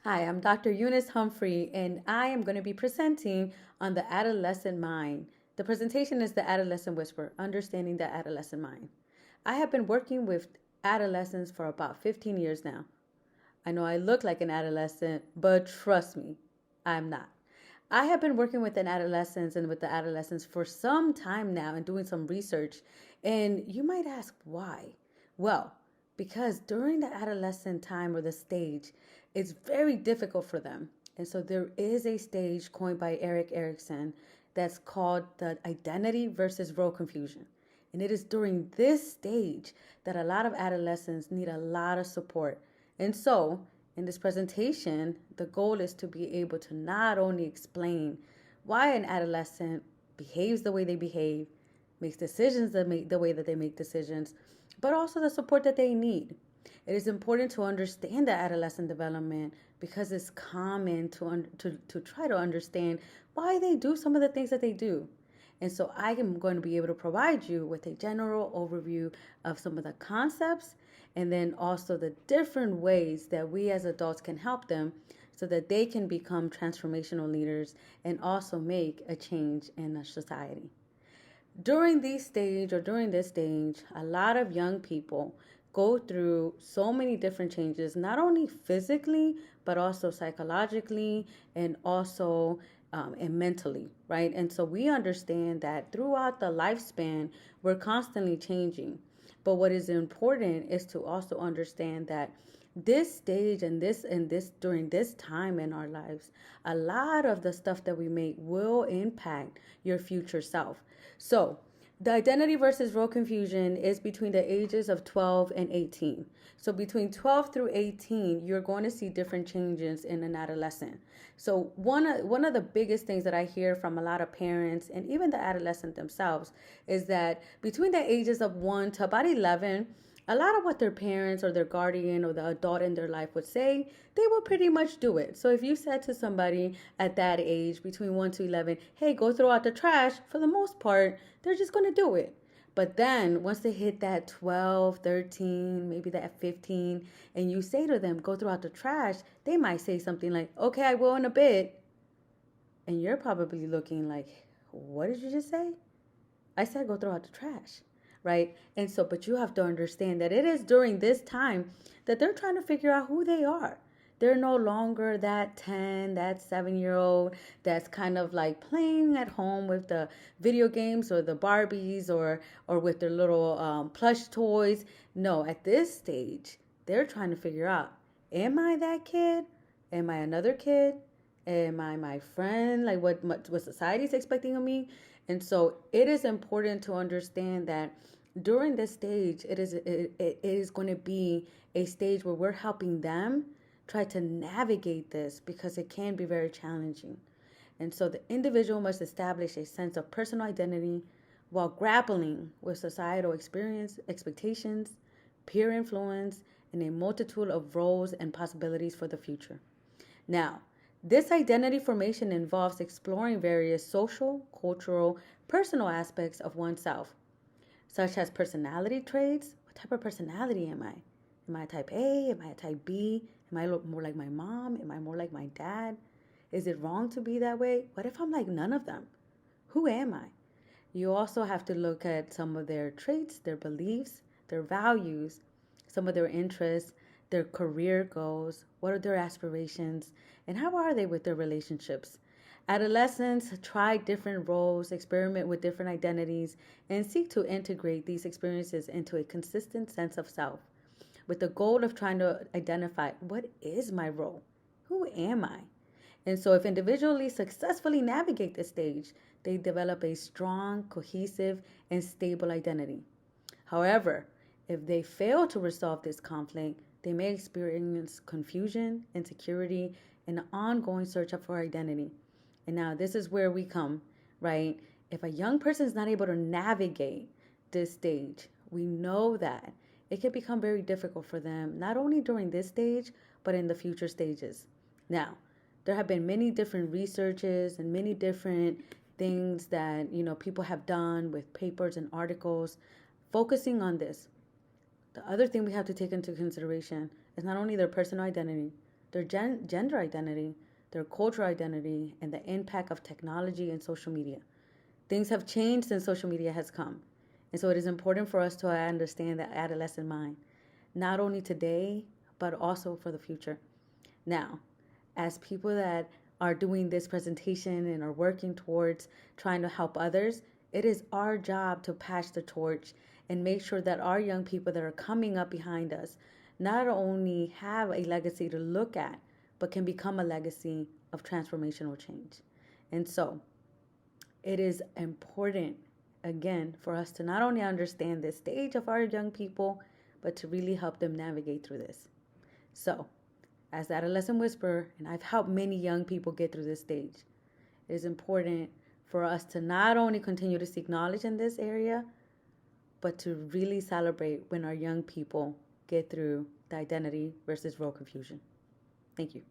Hi, I'm Dr. Eunice Humphrey, and I am going to be presenting on the adolescent mind. The presentation is the Adolescent Whisper, Understanding the Adolescent Mind. I have been working with adolescents for about 15 years now. I know I look like an adolescent, but trust me, I'm not. I have been working with an adolescents and with the adolescents for some time now and doing some research. And you might ask why? Well, because during the adolescent time or the stage, it's very difficult for them. And so there is a stage coined by Eric Erickson that's called the identity versus role confusion. And it is during this stage that a lot of adolescents need a lot of support. And so, in this presentation, the goal is to be able to not only explain why an adolescent behaves the way they behave, makes decisions the way that they make decisions, but also the support that they need. It is important to understand the adolescent development because it's common to try to understand why they do some of the things that they do. And so I am going to be able to provide you with a general overview of some of the concepts and then also the different ways that we as adults can help them so that they can become transformational leaders and also make a change in our society. During this stage, a lot of young people go through so many different changes, not only physically, but also psychologically and also and mentally, right? And so we understand that throughout the lifespan, we're constantly changing. But what is important is to also understand that this stage and this during this time in our lives, a lot of the stuff that we make will impact your future self. So the identity versus role confusion is between the ages of 12 and 18. So between 12 through 18, you're going to see different changes in an adolescent. So one of the biggest things that I hear from a lot of parents and even the adolescent themselves is that between the ages of 1 to about 11, a lot of what their parents or their guardian or the adult in their life would say, they will pretty much do it. So if you said to somebody at that age, between 1 to 11, hey, go throw out the trash, for the most part, they're just going to do it. But then once they hit that 12, 13, maybe that 15, and you say to them, go throw out the trash, they might say something like, okay, I will in a bit. And you're probably looking like, what did you just say? I said go throw out the trash, right? And so, but you have to understand that it is during this time that they're trying to figure out who they are. They're no longer that 10, that 7-year old that's kind of like playing at home with the video games or the Barbies or with their little plush toys. No, at this stage, they're trying to figure out, am I that kid? Am I another kid? Am I my friend? Like what society is expecting of me? And so it is important to understand that during this stage, it is going to be a stage where we're helping them try to navigate this because it can be very challenging. And so the individual must establish a sense of personal identity while grappling with societal experience, expectations, peer influence, and a multitude of roles and possibilities for the future. Now, this identity formation involves exploring various social, cultural, personal aspects of oneself, such as personality traits. What type of personality am I? Am I a type A? Am I a type B? Am I more like my mom? Am I more like my dad? Is it wrong to be that way? What if I'm like none of them? Who am I? You also have to look at some of their traits, their beliefs, their values, some of their interests, their career goals, what are their aspirations, and how are they with their relationships. Adolescents try different roles, experiment with different identities, and seek to integrate these experiences into a consistent sense of self with the goal of trying to identify what is my role? Who am I? And so, if individuals successfully navigate this stage, they develop a strong, cohesive, and stable identity. However, if they fail to resolve this conflict, they may experience confusion, insecurity, and an ongoing search for identity. And now, this is where we come, right? If a young person is not able to navigate this stage, we know that it can become very difficult for them, not only during this stage, but in the future stages. Now, there have been many different researches and many different things that, people have done with papers and articles focusing on this. The other thing we have to take into consideration is not only their personal identity, their gender identity, their cultural identity, and the impact of technology and social media. Things have changed since social media has come. And so it is important for us to understand the adolescent mind, not only today, but also for the future. Now, as people that are doing this presentation and are working towards trying to help others, it is our job to pass the torch and make sure that our young people that are coming up behind us not only have a legacy to look at, but can become a legacy of transformational change. And so it is important, again, for us to not only understand the stage of our young people, but to really help them navigate through this. So, as the Adolescent Whisperer, and I've helped many young people get through this stage, it is important for us to not only continue to seek knowledge in this area, but to really celebrate when our young people get through the identity versus role confusion. Thank you.